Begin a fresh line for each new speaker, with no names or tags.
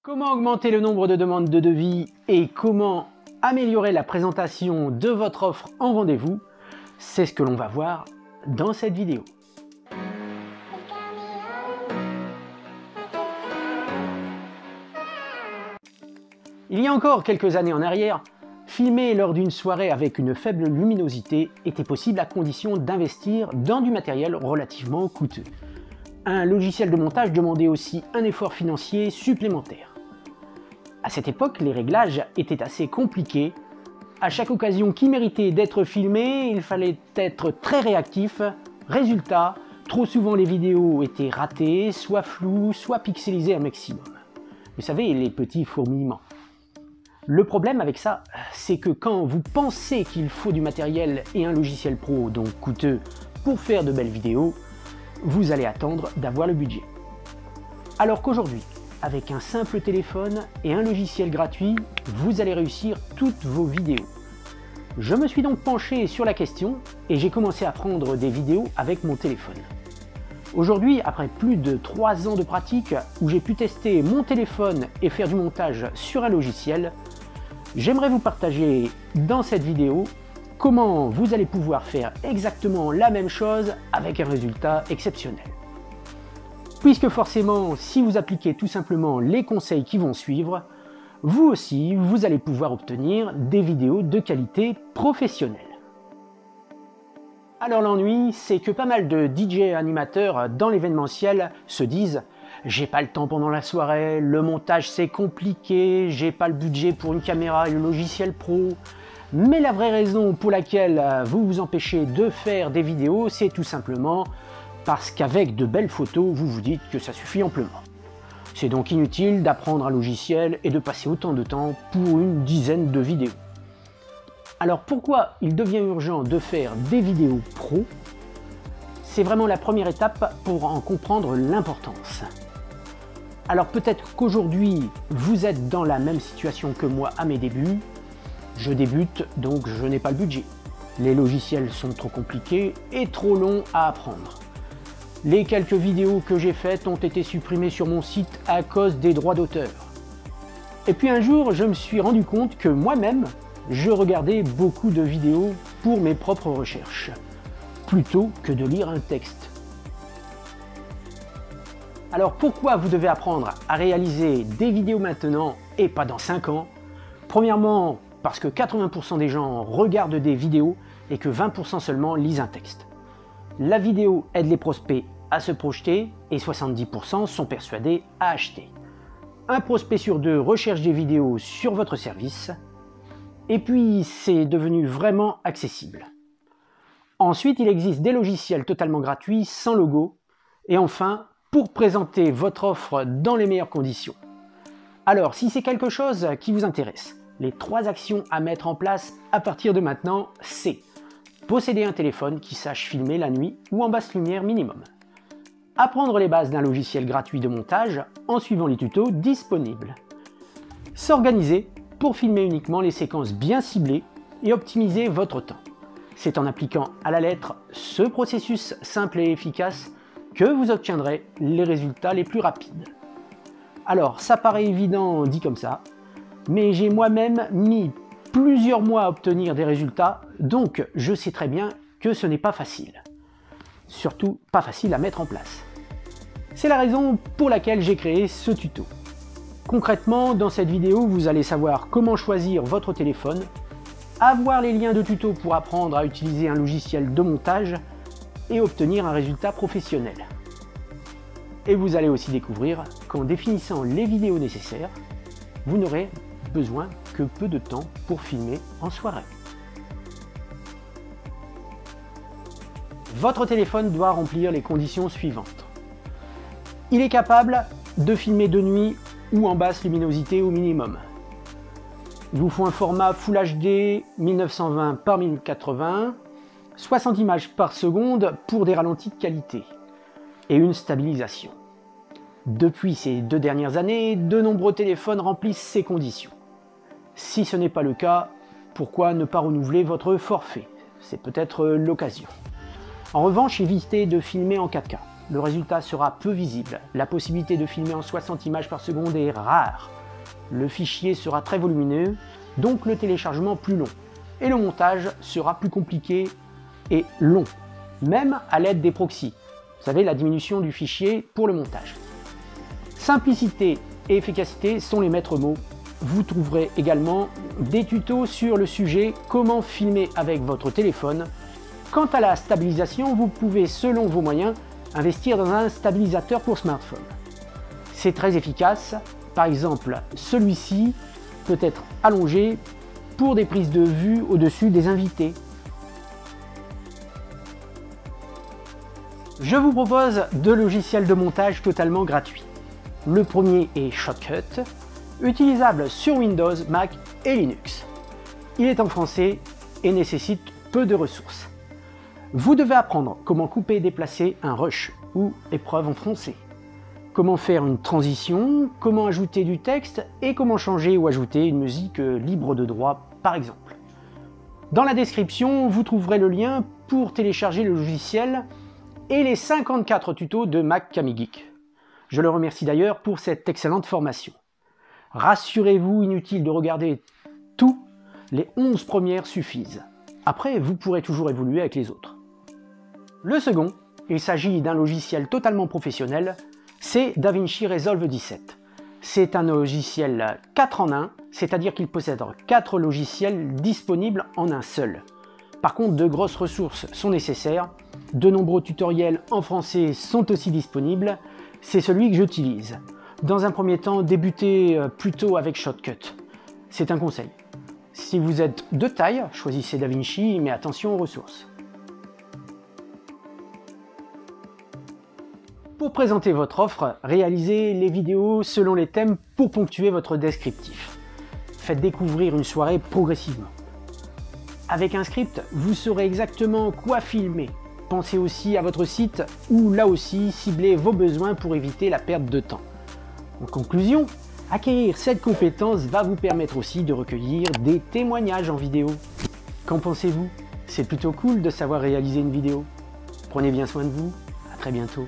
Comment augmenter le nombre de demandes de devis et comment améliorer la présentation de votre offre en rendez-vous? C'est ce que l'on va voir dans cette vidéo. Il y a encore quelques années en arrière, filmer lors d'une soirée avec une faible luminosité était possible à condition d'investir dans du matériel relativement coûteux. Un logiciel de montage demandait aussi un effort financier supplémentaire. À cette époque, les réglages étaient assez compliqués. À chaque occasion qui méritait d'être filmée, il fallait être très réactif. Résultat, trop souvent les vidéos étaient ratées, soit floues, soit pixelisées un maximum. Vous savez, les petits fourmillements. Le problème avec ça, c'est que quand vous pensez qu'il faut du matériel et un logiciel pro, donc coûteux, pour faire de belles vidéos, vous allez attendre d'avoir le budget. Alors qu'aujourd'hui, avec un simple téléphone et un logiciel gratuit, vous allez réussir toutes vos vidéos. Je me suis donc penché sur la question et j'ai commencé à prendre des vidéos avec mon téléphone. Aujourd'hui, après plus de 3 ans de pratique où j'ai pu tester mon téléphone et faire du montage sur un logiciel, j'aimerais vous partager dans cette vidéo comment vous allez pouvoir faire exactement la même chose avec un résultat exceptionnel. Puisque forcément, si vous appliquez tout simplement les conseils qui vont suivre, vous aussi, vous allez pouvoir obtenir des vidéos de qualité professionnelle. Alors l'ennui, c'est que pas mal de DJ animateurs dans l'événementiel se disent « J'ai pas le temps pendant la soirée, le montage c'est compliqué, j'ai pas le budget pour une caméra et le logiciel pro ». Mais la vraie raison pour laquelle vous vous empêchez de faire des vidéos, c'est tout simplement parce qu'avec de belles photos, vous vous dites que ça suffit amplement. C'est donc inutile d'apprendre un logiciel et de passer autant de temps pour une dizaine de vidéos. Alors pourquoi il devient urgent de faire des vidéos pro? C'est vraiment la première étape pour en comprendre l'importance. Alors peut-être qu'aujourd'hui, vous êtes dans la même situation que moi à mes débuts. Je débute, donc je n'ai pas le budget. Les logiciels sont trop compliqués et trop longs à apprendre. Les quelques vidéos que j'ai faites ont été supprimées sur mon site à cause des droits d'auteur. Et puis un jour, je me suis rendu compte que moi-même, je regardais beaucoup de vidéos pour mes propres recherches, plutôt que de lire un texte. Alors pourquoi vous devez apprendre à réaliser des vidéos maintenant et pas dans 5 ans? Premièrement, parce que 80% des gens regardent des vidéos et que 20% seulement lisent un texte. La vidéo aide les prospects à se projeter et 70% sont persuadés à acheter. Un prospect sur 2 recherche des vidéos sur votre service et puis c'est devenu vraiment accessible. Ensuite, il existe des logiciels totalement gratuits sans logo et enfin, pour présenter votre offre dans les meilleures conditions. Alors, si c'est quelque chose qui vous intéresse, les 3 actions à mettre en place à partir de maintenant, c'est posséder un téléphone qui sache filmer la nuit ou en basse lumière minimum. Apprendre les bases d'un logiciel gratuit de montage en suivant les tutos disponibles. S'organiser pour filmer uniquement les séquences bien ciblées et optimiser votre temps. C'est en appliquant à la lettre ce processus simple et efficace que vous obtiendrez les résultats les plus rapides. Alors, ça paraît évident dit comme ça, mais j'ai moi-même mis plusieurs mois à obtenir des résultats, donc je sais très bien que ce n'est pas facile. Surtout pas facile à mettre en place. C'est la raison pour laquelle j'ai créé ce tuto. Concrètement, dans cette vidéo, vous allez savoir comment choisir votre téléphone, avoir les liens de tuto pour apprendre à utiliser un logiciel de montage et obtenir un résultat professionnel. Et vous allez aussi découvrir qu'en définissant les vidéos nécessaires, vous n'aurez besoin que peu de temps pour filmer en soirée. Votre téléphone doit remplir les conditions suivantes. Il est capable de filmer de nuit ou en basse luminosité au minimum. Il vous faut un format Full HD 1920 par 1080, 60 images par seconde pour des ralentis de qualité et une stabilisation. Depuis ces 2 dernières années, de nombreux téléphones remplissent ces conditions. Si ce n'est pas le cas, pourquoi ne pas renouveler votre forfait? C'est peut-être l'occasion. En revanche, évitez de filmer en 4K. le résultat sera peu visible. La possibilité de filmer en 60 images par seconde est rare. Le fichier sera très volumineux, donc le téléchargement plus long. Et le montage sera plus compliqué et long, même à l'aide des proxys. Vous savez, la diminution du fichier pour le montage. Simplicité et efficacité sont les maîtres mots. Vous trouverez également des tutos sur le sujet comment filmer avec votre téléphone. Quant à la stabilisation, vous pouvez, selon vos moyens, investir dans un stabilisateur pour smartphone. C'est très efficace. Par exemple, celui-ci peut être allongé pour des prises de vue au-dessus des invités. Je vous propose deux logiciels de montage totalement gratuits. Le premier est Shotcut, utilisable sur Windows, Mac et Linux. Il est en français et nécessite peu de ressources. Vous devez apprendre comment couper et déplacer un rush ou épreuve en français, comment faire une transition, comment ajouter du texte et comment changer ou ajouter une musique libre de droit par exemple. Dans la description, vous trouverez le lien pour télécharger le logiciel et les 54 tutos de Mac Kami Geek. Je le remercie d'ailleurs pour cette excellente formation. Rassurez-vous, inutile de regarder tout, les 11 premières suffisent. Après, vous pourrez toujours évoluer avec les autres. Le second, il s'agit d'un logiciel totalement professionnel, c'est DaVinci Resolve 17. C'est un logiciel 4 en 1, c'est-à-dire qu'il possède 4 logiciels disponibles en un seul. Par contre, de grosses ressources sont nécessaires, de nombreux tutoriels en français sont aussi disponibles, c'est celui que j'utilise. Dans un premier temps, débutez plutôt avec Shotcut. C'est un conseil. Si vous êtes de taille, choisissez DaVinci, mais attention aux ressources. Pour présenter votre offre, réalisez les vidéos selon les thèmes pour ponctuer votre descriptif. Faites découvrir une soirée progressivement. Avec un script, vous saurez exactement quoi filmer. Pensez aussi à votre site où, là aussi, ciblez vos besoins pour éviter la perte de temps. En conclusion, acquérir cette compétence va vous permettre aussi de recueillir des témoignages en vidéo. Qu'en pensez-vous? C'est plutôt cool de savoir réaliser une vidéo. Prenez bien soin de vous, à très bientôt.